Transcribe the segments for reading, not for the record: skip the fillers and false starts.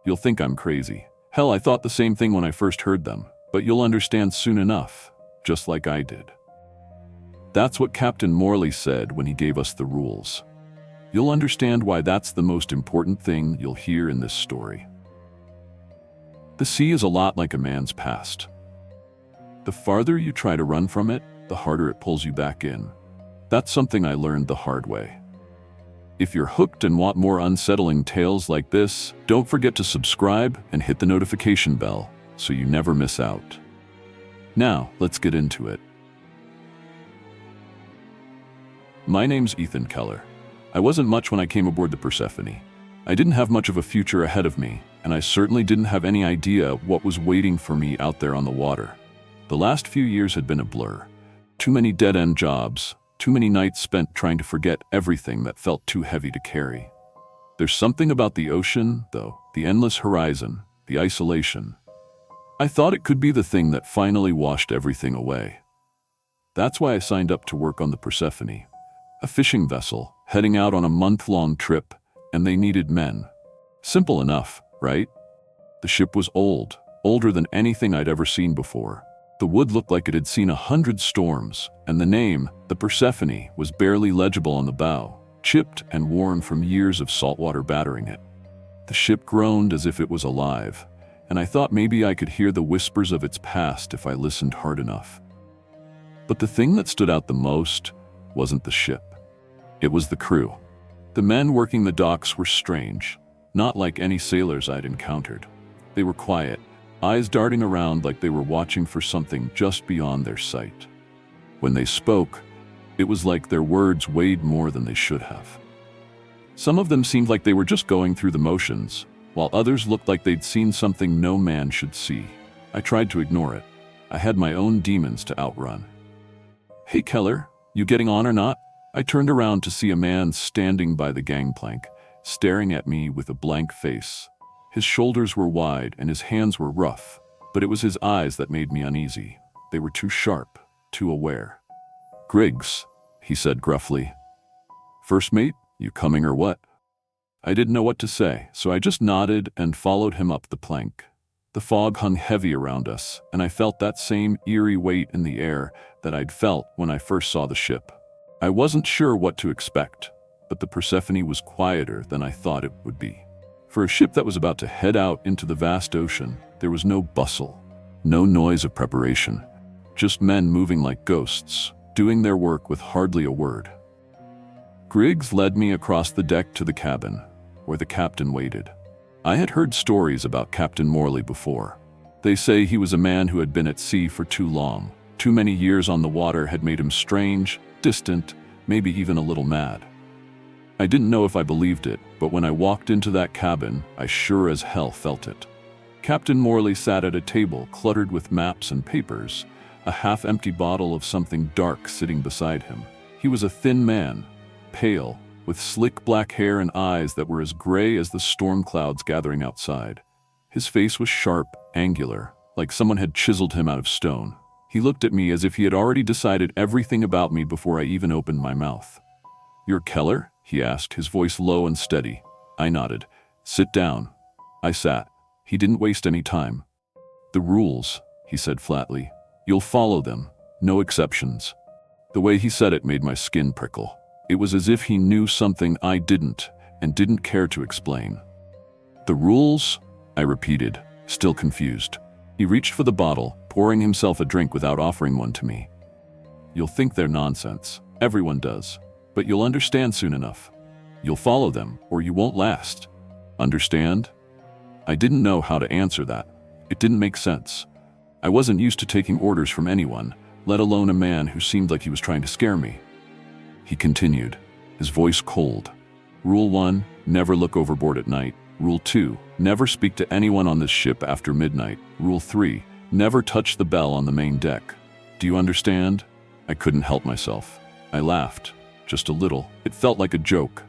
You'll think I'm crazy. Hell, I thought the same thing when I first heard them, but you'll understand soon enough, just like I did. That's what Captain Morley said when he gave us the rules. You'll understand why that's the most important thing you'll hear in this story. The sea is a lot like a man's past. The farther you try to run from it, the harder it pulls you back in. That's something I learned the hard way. If you're hooked and want more unsettling tales like this, don't forget to subscribe and hit the notification bell so you never miss out. Now, let's get into it. My name's Ethan Keller. I wasn't much when I came aboard the Persephone. I didn't have much of a future ahead of me, and I certainly didn't have any idea what was waiting for me out there on the water. The last few years had been a blur. Too many dead-end jobs, too many nights spent trying to forget everything that felt too heavy to carry. There's something about the ocean, though, the endless horizon, the isolation. I thought it could be the thing that finally washed everything away. That's why I signed up to work on the Persephone, a fishing vessel heading out on a month-long trip, and they needed men. Simple enough, right? The ship was old, older than anything I'd ever seen before. The wood looked like it had seen 100 storms, and the name, the Persephone, was barely legible on the bow, chipped and worn from years of saltwater battering it. The ship groaned as if it was alive, and I thought maybe I could hear the whispers of its past if I listened hard enough. But the thing that stood out the most wasn't the ship. It was the crew. The men working the docks were strange, not like any sailors I'd encountered. They were quiet, eyes darting around like they were watching for something just beyond their sight. When they spoke, it was like their words weighed more than they should have. Some of them seemed like they were just going through the motions, while others looked like they'd seen something no man should see. I tried to ignore it. I had my own demons to outrun. "Hey Keller, you getting on or not?" I turned around to see a man standing by the gangplank, staring at me with a blank face. His shoulders were wide and his hands were rough, but it was his eyes that made me uneasy. They were too sharp, too aware. "Griggs," he said gruffly. "First mate, you coming or what?" I didn't know what to say, so I just nodded and followed him up the plank. The fog hung heavy around us, and I felt that same eerie weight in the air that I'd felt when I first saw the ship. I wasn't sure what to expect, but the Persephone was quieter than I thought it would be. For a ship that was about to head out into the vast ocean, there was no bustle, no noise of preparation, just men moving like ghosts, doing their work with hardly a word. Griggs led me across the deck to the cabin, where the captain waited. I had heard stories about Captain Morley before. They say he was a man who had been at sea for too long. Too many years on the water had made him strange, distant, maybe even a little mad. I didn't know if I believed it, but when I walked into that cabin, I sure as hell felt it. Captain Morley sat at a table cluttered with maps and papers, a half-empty bottle of something dark sitting beside him. He was a thin man, pale, with slick black hair and eyes that were as gray as the storm clouds gathering outside. His face was sharp, angular, like someone had chiseled him out of stone. He looked at me as if he had already decided everything about me before I even opened my mouth. "You're Keller?" he asked, his voice low and steady. I nodded. "Sit down." I sat. He didn't waste any time. "The rules," he said flatly. "You'll follow them. No exceptions." The way he said it made my skin prickle. It was as if he knew something I didn't, and didn't care to explain. "The rules?" I repeated, still confused. He reached for the bottle, pouring himself a drink without offering one to me. "You'll think they're nonsense. Everyone does. But you'll understand soon enough. You'll follow them, or you won't last. Understand?" I didn't know how to answer that. It didn't make sense. I wasn't used to taking orders from anyone, let alone a man who seemed like he was trying to scare me. He continued, his voice cold. "Rule 1, never look overboard at night. Rule 2, never speak to anyone on this ship after midnight. Rule 3, never touch the bell on the main deck. Do you understand?" I couldn't help myself. I laughed, just a little. It felt like a joke.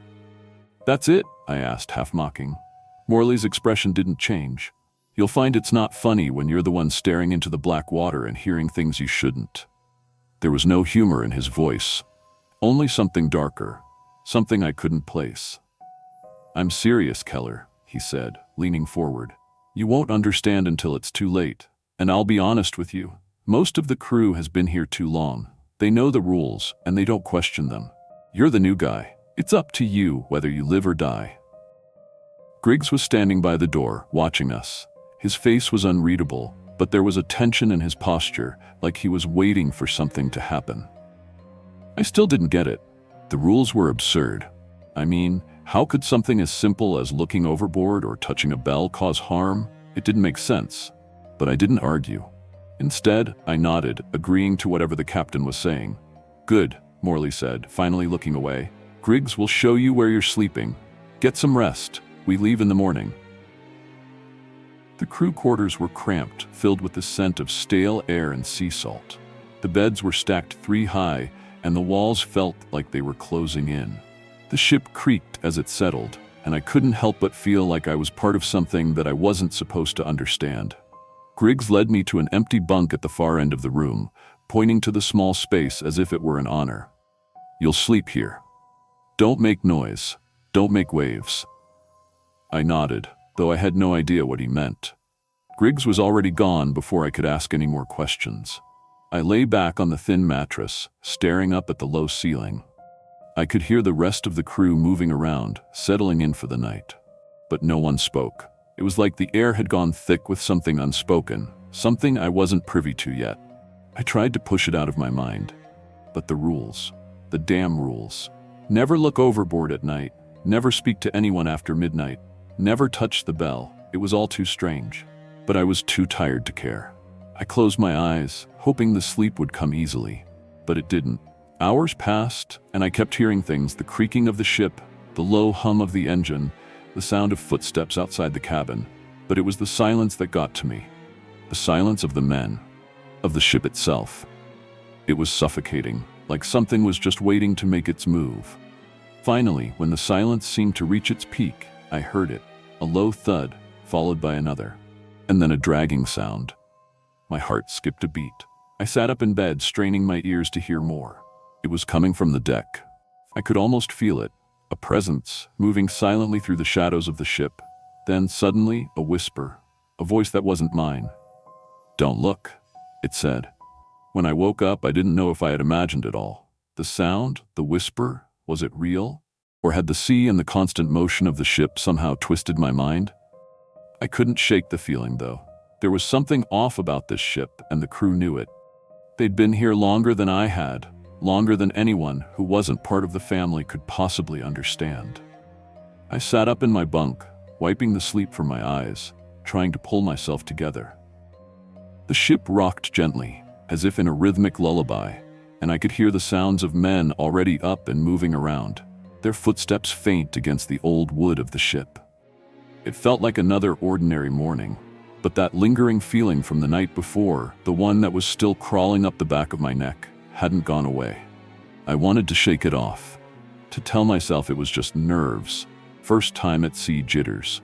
"That's it?" I asked, half mocking. Morley's expression didn't change. "You'll find it's not funny when you're the one staring into the black water and hearing things you shouldn't." There was no humor in his voice, only something darker, something I couldn't place. "I'm serious, Keller," he said, leaning forward. "You won't understand until it's too late. And I'll be honest with you, most of the crew has been here too long. They know the rules, and they don't question them. You're the new guy. It's up to you whether you live or die." Griggs was standing by the door, watching us. His face was unreadable, but there was a tension in his posture, like he was waiting for something to happen. I still didn't get it. The rules were absurd. I mean, how could something as simple as looking overboard or touching a bell cause harm? It didn't make sense. But I didn't argue. Instead, I nodded, agreeing to whatever the captain was saying. "Good," Morley said, finally looking away. "Griggs will show you where you're sleeping. Get some rest. We leave in the morning." The crew quarters were cramped, filled with the scent of stale air and sea salt. The beds were stacked 3 high, and the walls felt like they were closing in. The ship creaked as it settled, and I couldn't help but feel like I was part of something that I wasn't supposed to understand. Griggs led me to an empty bunk at the far end of the room, pointing to the small space as if it were an honor. "You'll sleep here. Don't make noise. Don't make waves." I nodded, though I had no idea what he meant. Griggs was already gone before I could ask any more questions. I lay back on the thin mattress, staring up at the low ceiling. I could hear the rest of the crew moving around, settling in for the night. But no one spoke. It was like the air had gone thick with something unspoken, something I wasn't privy to yet. I tried to push it out of my mind. But the rules, the damn rules. Never look overboard at night, never speak to anyone after midnight, never touch the bell. It was all too strange. But I was too tired to care. I closed my eyes, hoping the sleep would come easily. But it didn't. Hours passed, and I kept hearing things: the creaking of the ship, the low hum of the engine, the sound of footsteps outside the cabin. But it was the silence that got to me. The silence of the men, of the ship itself. It was suffocating, like something was just waiting to make its move. Finally, when the silence seemed to reach its peak, I heard it, a low thud, followed by another, and then a dragging sound. My heart skipped a beat. I sat up in bed, straining my ears to hear more. It was coming from the deck. I could almost feel it, a presence, moving silently through the shadows of the ship. Then suddenly, a whisper, a voice that wasn't mine. "Don't look," it said. When I woke up, I didn't know if I had imagined it all. The sound, the whisper, was it real? Or had the sea and the constant motion of the ship somehow twisted my mind? I couldn't shake the feeling, though. There was something off about this ship, and the crew knew it. They'd been here longer than I had, longer than anyone who wasn't part of the family could possibly understand. I sat up in my bunk, wiping the sleep from my eyes, trying to pull myself together. The ship rocked gently, as if in a rhythmic lullaby, and I could hear the sounds of men already up and moving around, their footsteps faint against the old wood of the ship. It felt like another ordinary morning, but that lingering feeling from the night before, the one that was still crawling up the back of my neck, hadn't gone away. I wanted to shake it off, to tell myself it was just nerves, first time at sea jitters.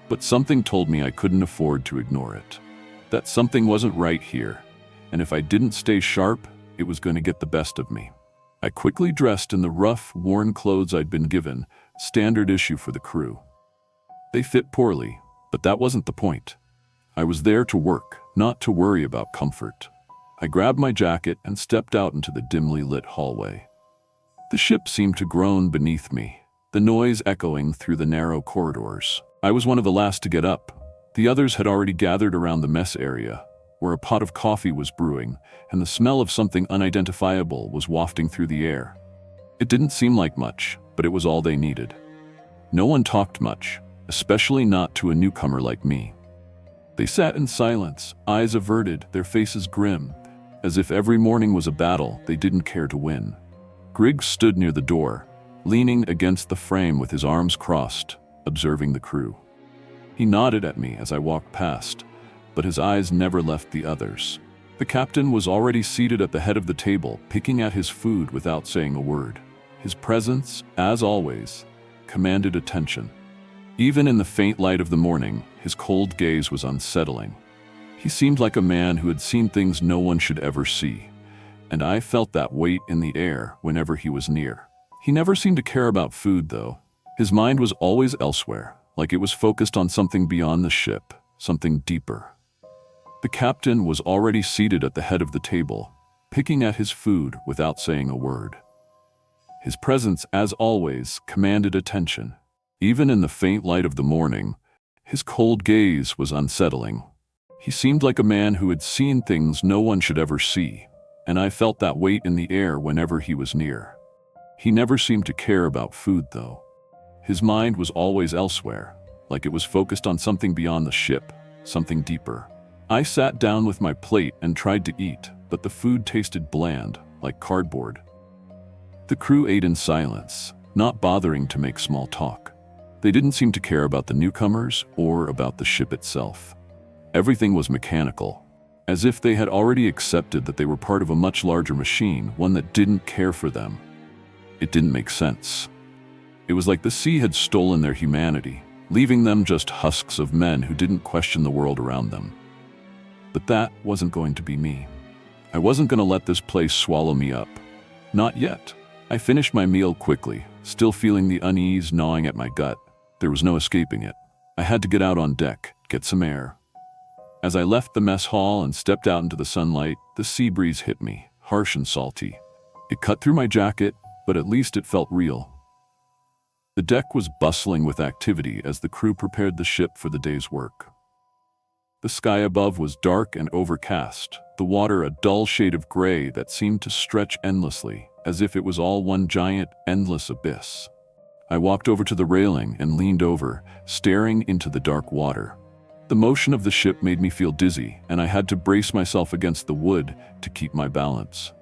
But something told me I couldn't afford to ignore it. That something wasn't right here, and if I didn't stay sharp, it was going to get the best of me. I quickly dressed in the rough, worn clothes I'd been given, standard issue for the crew. They fit poorly, but that wasn't the point. I was there to work, not to worry about comfort. I grabbed my jacket and stepped out into the dimly lit hallway. The ship seemed to groan beneath me, the noise echoing through the narrow corridors. I was one of the last to get up. The others had already gathered around the mess area, where a pot of coffee was brewing, and the smell of something unidentifiable was wafting through the air. It didn't seem like much, but it was all they needed. No one talked much, especially not to a newcomer like me. They sat in silence, eyes averted, their faces grim, as if every morning was a battle they didn't care to win. Griggs stood near the door, leaning against the frame with his arms crossed, observing the crew. He nodded at me as I walked past, but his eyes never left the others. The captain was already seated at the head of the table, picking at his food without saying a word. His presence, as always, commanded attention. Even in the faint light of the morning, his cold gaze was unsettling. He seemed like a man who had seen things no one should ever see, and I felt that weight in the air whenever he was near. He never seemed to care about food, though. His mind was always elsewhere, like it was focused on something beyond the ship, something deeper. The captain was already seated at the head of the table, picking at his food without saying a word. His presence, as always, commanded attention. Even in the faint light of the morning, his cold gaze was unsettling. He seemed like a man who had seen things no one should ever see, and I felt that weight in the air whenever he was near. He never seemed to care about food, though. His mind was always elsewhere, like it was focused on something beyond the ship, something deeper. I sat down with my plate and tried to eat, but the food tasted bland, like cardboard. The crew ate in silence, not bothering to make small talk. They didn't seem to care about the newcomers or about the ship itself. Everything was mechanical, as if they had already accepted that they were part of a much larger machine, one that didn't care for them. It didn't make sense. It was like the sea had stolen their humanity, leaving them just husks of men who didn't question the world around them. But that wasn't going to be me. I wasn't going to let this place swallow me up. Not yet. I finished my meal quickly, still feeling the unease gnawing at my gut. There was no escaping it. I had to get out on deck, get some air. As I left the mess hall and stepped out into the sunlight, the sea breeze hit me, harsh and salty. It cut through my jacket, but at least it felt real. The deck was bustling with activity as the crew prepared the ship for the day's work. The sky above was dark and overcast, the water a dull shade of gray that seemed to stretch endlessly, as if it was all one giant, endless abyss. I walked over to the railing and leaned over, staring into the dark water. The motion of the ship made me feel dizzy, and I had to brace myself against the wood to keep my balance.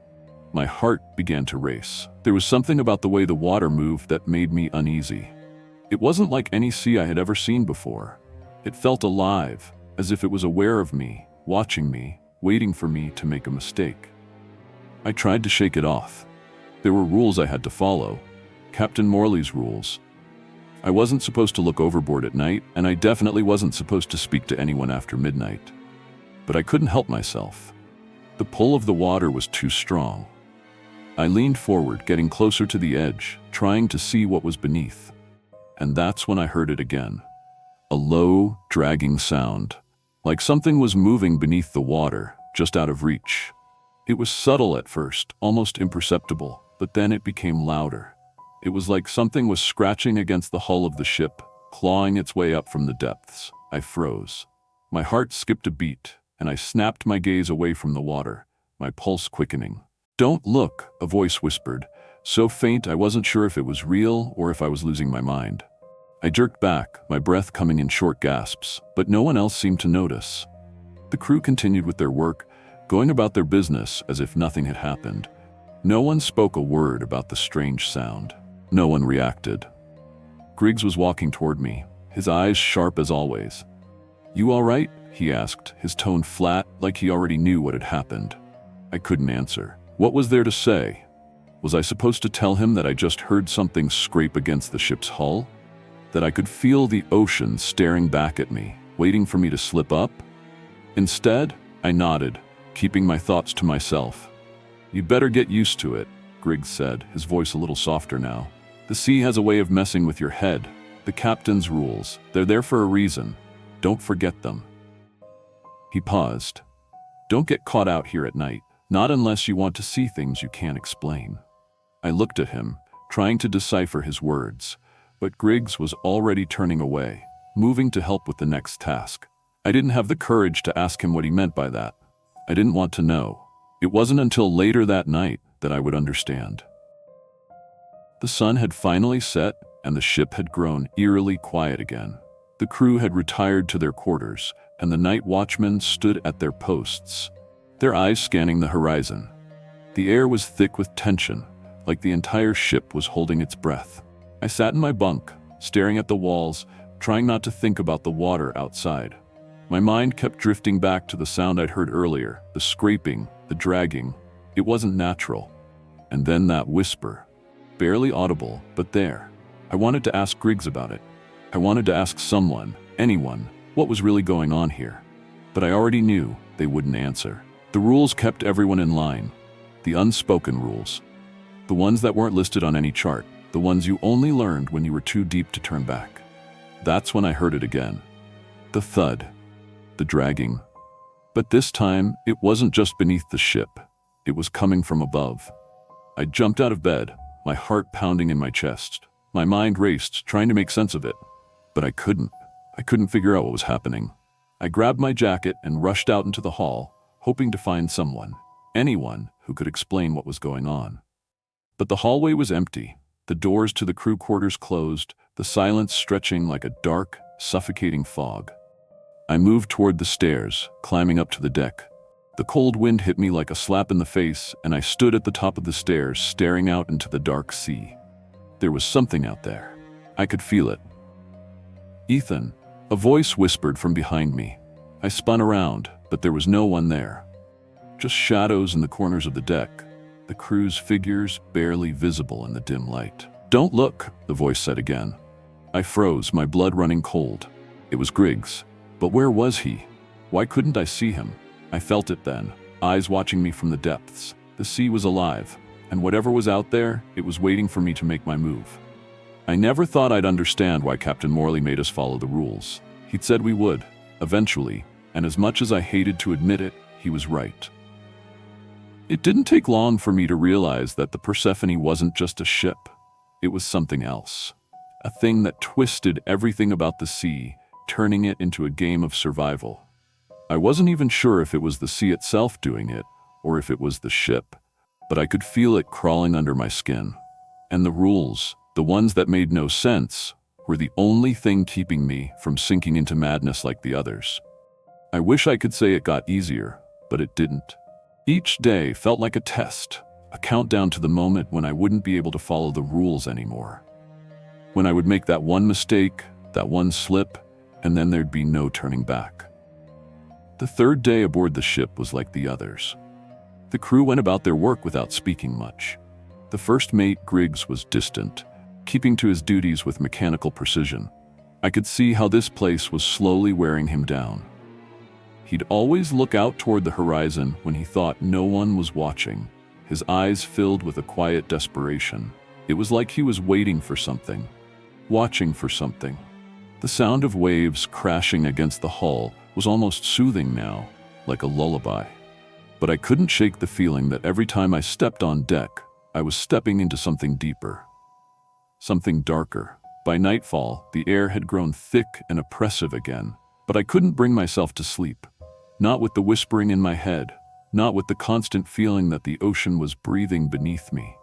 My heart began to race. There was something about the way the water moved that made me uneasy. It wasn't like any sea I had ever seen before. It felt alive, as if it was aware of me, watching me, waiting for me to make a mistake. I tried to shake it off. There were rules I had to follow. Captain Morley's rules. I wasn't supposed to look overboard at night, and I definitely wasn't supposed to speak to anyone after midnight. But I couldn't help myself. The pull of the water was too strong. I leaned forward, getting closer to the edge, trying to see what was beneath. And that's when I heard it again. A low, dragging sound, like something was moving beneath the water, just out of reach. It was subtle at first, almost imperceptible, but then it became louder. It was like something was scratching against the hull of the ship, clawing its way up from the depths. I froze. My heart skipped a beat, and I snapped my gaze away from the water, my pulse quickening. "Don't look," a voice whispered, so faint I wasn't sure if it was real or if I was losing my mind. I jerked back, my breath coming in short gasps, but no one else seemed to notice. The crew continued with their work, going about their business as if nothing had happened. No one spoke a word about the strange sound. No one reacted. Griggs was walking toward me, his eyes sharp as always. "You all right?" he asked, his tone flat, like he already knew what had happened. I couldn't answer. What was there to say? Was I supposed to tell him that I just heard something scrape against the ship's hull? That I could feel the ocean staring back at me, waiting for me to slip up? Instead, I nodded, keeping my thoughts to myself. "You'd better get used to it," Griggs said, his voice a little softer now. "The sea has a way of messing with your head. The captain's rules. They're there for a reason. Don't forget them." He paused. "Don't get caught out here at night. Not unless you want to see things you can't explain." I looked at him, trying to decipher his words, but Griggs was already turning away, moving to help with the next task. I didn't have the courage to ask him what he meant by that. I didn't want to know. It wasn't until later that night that I would understand. The sun had finally set, and the ship had grown eerily quiet again. The crew had retired to their quarters, and the night watchmen stood at their posts, their eyes scanning the horizon. The air was thick with tension, like the entire ship was holding its breath. I sat in my bunk, staring at the walls, trying not to think about the water outside. My mind kept drifting back to the sound I'd heard earlier, the scraping, the dragging. It wasn't natural. And then that whisper. Barely audible, but there. I wanted to ask Griggs about it. I wanted to ask someone, anyone, what was really going on here. But I already knew they wouldn't answer. The rules kept everyone in line. The unspoken rules. The ones that weren't listed on any chart. The ones you only learned when you were too deep to turn back. That's when I heard it again. The thud. The dragging. But this time, it wasn't just beneath the ship. It was coming from above. I jumped out of bed, my heart pounding in my chest. My mind raced, trying to make sense of it. But I couldn't. I couldn't figure out what was happening. I grabbed my jacket and rushed out into the hall, hoping to find someone, anyone, who could explain what was going on. But the hallway was empty, the doors to the crew quarters closed, the silence stretching like a dark, suffocating fog. I moved toward the stairs, climbing up to the deck. The cold wind hit me like a slap in the face, and I stood at the top of the stairs, staring out into the dark sea. There was something out there. I could feel it. "Ethan," a voice whispered from behind me. I spun around, but there was no one there. Just shadows in the corners of the deck, the crew's figures barely visible in the dim light. "Don't look," the voice said again. I froze, my blood running cold. It was Griggs. But where was he? Why couldn't I see him? I felt it then, eyes watching me from the depths. The sea was alive, and whatever was out there, it was waiting for me to make my move. I never thought I'd understand why Captain Morley made us follow the rules. He'd said we would, eventually, and as much as I hated to admit it, he was right. It didn't take long for me to realize that the Persephone wasn't just a ship. It was something else. A thing that twisted everything about the sea, turning it into a game of survival. I wasn't even sure if it was the sea itself doing it, or if it was the ship, but I could feel it crawling under my skin. And the rules, the ones that made no sense, were the only thing keeping me from sinking into madness like the others. I wish I could say it got easier, but it didn't. Each day felt like a test, a countdown to the moment when I wouldn't be able to follow the rules anymore. When I would make that one mistake, that one slip, and then there'd be no turning back. The third day aboard the ship was like the others. The crew went about their work without speaking much. The first mate, Griggs, was distant, keeping to his duties with mechanical precision. I could see how this place was slowly wearing him down. He'd always look out toward the horizon when he thought no one was watching, his eyes filled with a quiet desperation. It was like he was waiting for something, watching for something. The sound of waves crashing against the hull was almost soothing now, like a lullaby. But I couldn't shake the feeling that every time I stepped on deck, I was stepping into something deeper, something darker. By nightfall, the air had grown thick and oppressive again, but I couldn't bring myself to sleep. Not with the whispering in my head, not with the constant feeling that the ocean was breathing beneath me.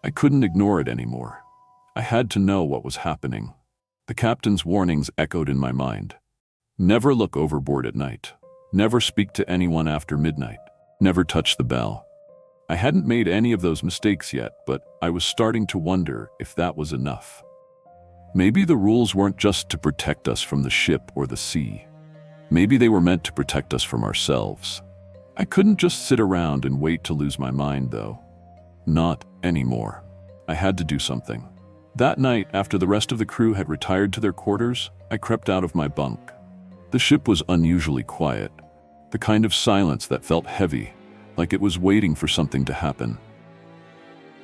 I couldn't ignore it anymore. I had to know what was happening. The captain's warnings echoed in my mind. Never look overboard at night. Never speak to anyone after midnight. Never touch the bell. I hadn't made any of those mistakes yet, but I was starting to wonder if that was enough. Maybe the rules weren't just to protect us from the ship or the sea. Maybe they were meant to protect us from ourselves. I couldn't just sit around and wait to lose my mind, though. Not anymore. I had to do something. That night, after the rest of the crew had retired to their quarters, I crept out of my bunk. The ship was unusually quiet, the kind of silence that felt heavy, like it was waiting for something to happen.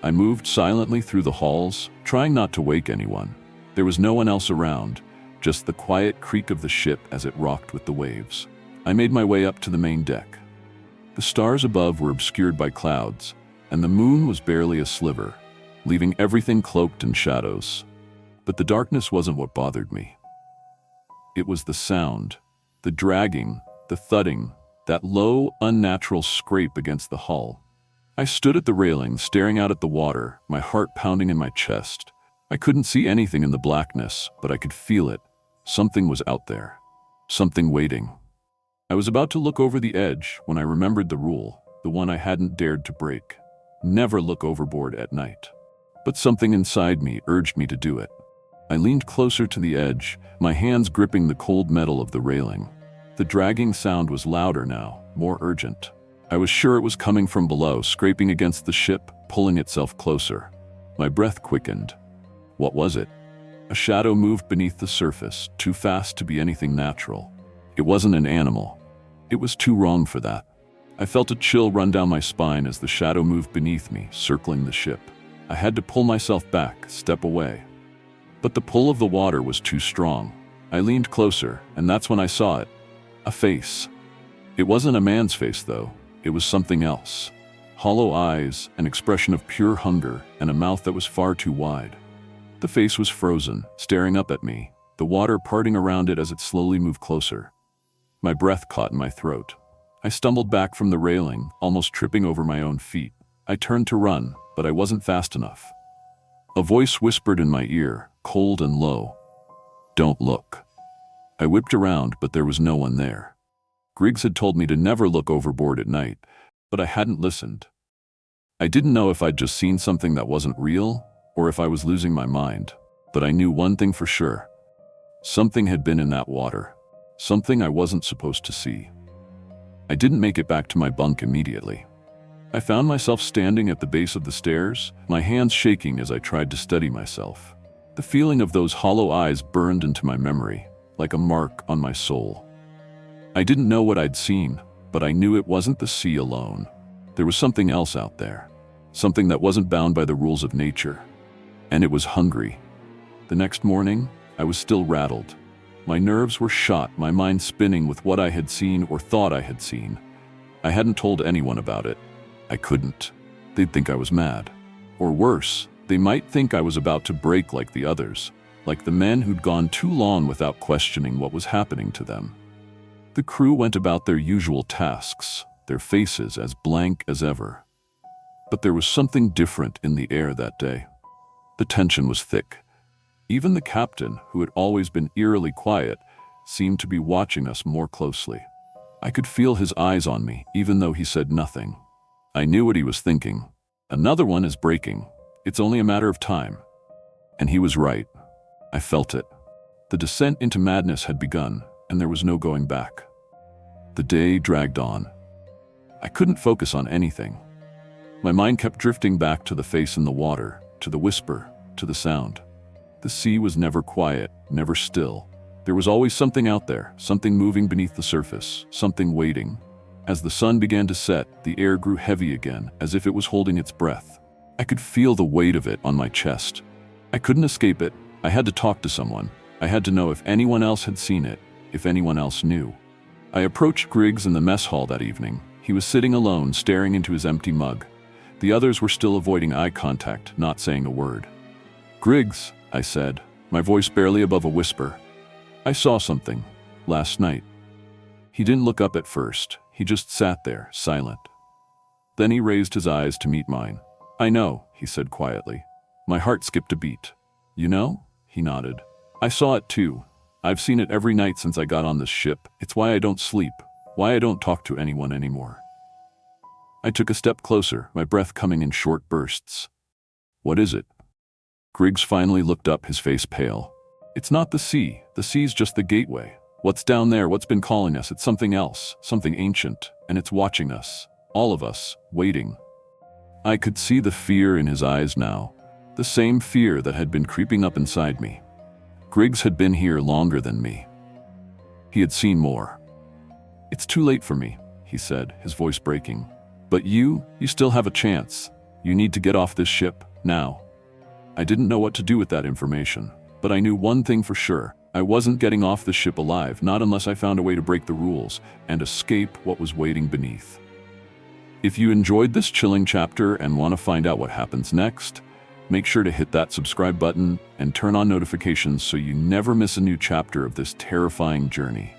I moved silently through the halls, trying not to wake anyone. There was no one else around, just the quiet creak of the ship as it rocked with the waves. I made my way up to the main deck. The stars above were obscured by clouds, and the moon was barely a sliver, leaving everything cloaked in shadows. But the darkness wasn't what bothered me. It was the sound, the dragging, the thudding, that low, unnatural scrape against the hull. I stood at the railing, staring out at the water, my heart pounding in my chest. I couldn't see anything in the blackness, but I could feel it. Something was out there. Something waiting. I was about to look over the edge when I remembered the rule, the one I hadn't dared to break. Never look overboard at night. But something inside me urged me to do it. I leaned closer to the edge, my hands gripping the cold metal of the railing. The dragging sound was louder now, more urgent. I was sure it was coming from below, scraping against the ship, pulling itself closer. My breath quickened. What was it? A shadow moved beneath the surface, too fast to be anything natural. It wasn't an animal. It was too wrong for that. I felt a chill run down my spine as the shadow moved beneath me, circling the ship. I had to pull myself back, step away. But the pull of the water was too strong. I leaned closer, and that's when I saw it. A face. It wasn't a man's face, though. It was something else. Hollow eyes, an expression of pure hunger, and a mouth that was far too wide. The face was frozen, staring up at me, the water parting around it as it slowly moved closer. My breath caught in my throat. I stumbled back from the railing, almost tripping over my own feet. I turned to run, but I wasn't fast enough. A voice whispered in my ear, cold and low, "Don't look." I whipped around, but there was no one there. Griggs had told me to never look overboard at night, but I hadn't listened. I didn't know if I'd just seen something that wasn't real, or if I was losing my mind, but I knew one thing for sure. Something had been in that water. Something I wasn't supposed to see. I didn't make it back to my bunk immediately. I found myself standing at the base of the stairs, my hands shaking as I tried to steady myself. The feeling of those hollow eyes burned into my memory, like a mark on my soul. I didn't know what I'd seen, but I knew it wasn't the sea alone. There was something else out there, something that wasn't bound by the rules of nature. And it was hungry. The next morning, I was still rattled. My nerves were shot, my mind spinning with what I had seen or thought I had seen. I hadn't told anyone about it. I couldn't. They'd think I was mad. Or worse, they might think I was about to break like the others, like the men who'd gone too long without questioning what was happening to them. The crew went about their usual tasks, their faces as blank as ever. But there was something different in the air that day. The tension was thick. Even the captain, who had always been eerily quiet, seemed to be watching us more closely. I could feel his eyes on me, even though he said nothing. I knew what he was thinking. Another one is breaking. It's only a matter of time. And he was right. I felt it. The descent into madness had begun, and there was no going back. The day dragged on. I couldn't focus on anything. My mind kept drifting back to the face in the water, to the whisper, to the sound. The sea was never quiet, never still. There was always something out there, something moving beneath the surface, something waiting. As the sun began to set, the air grew heavy again, as if it was holding its breath. I could feel the weight of it on my chest. I couldn't escape it. I had to talk to someone. I had to know if anyone else had seen it, if anyone else knew. I approached Griggs in the mess hall that evening. He was sitting alone, staring into his empty mug. The others were still avoiding eye contact, not saying a word. "Griggs," I said, my voice barely above a whisper. "I saw something last night." He didn't look up at first. He just sat there, silent. Then he raised his eyes to meet mine. "I know," he said quietly. My heart skipped a beat. "You know?" He nodded. "I saw it too. I've seen it every night since I got on this ship. It's why I don't sleep, why I don't talk to anyone anymore." I took a step closer, my breath coming in short bursts. "What is it?" Griggs finally looked up, his face pale. "It's not the sea. The sea's just the gateway. What's down there, what's been calling us, it's something else, something ancient, and it's watching us, all of us, waiting." I could see the fear in his eyes now, the same fear that had been creeping up inside me. Griggs had been here longer than me. He had seen more. "It's too late for me," he said, his voice breaking. "But you still have a chance. You need to get off this ship, now." I didn't know what to do with that information, but I knew one thing for sure. I wasn't getting off the ship alive, not unless I found a way to break the rules and escape what was waiting beneath. If you enjoyed this chilling chapter and want to find out what happens next, make sure to hit that subscribe button and turn on notifications so you never miss a new chapter of this terrifying journey.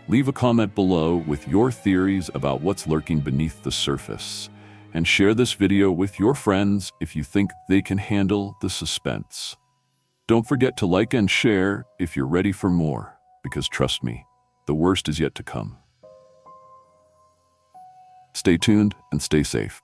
Leave a comment below with your theories about what's lurking beneath the surface, and share this video with your friends if you think they can handle the suspense. Don't forget to like and share if you're ready for more, because trust me, the worst is yet to come. Stay tuned and stay safe.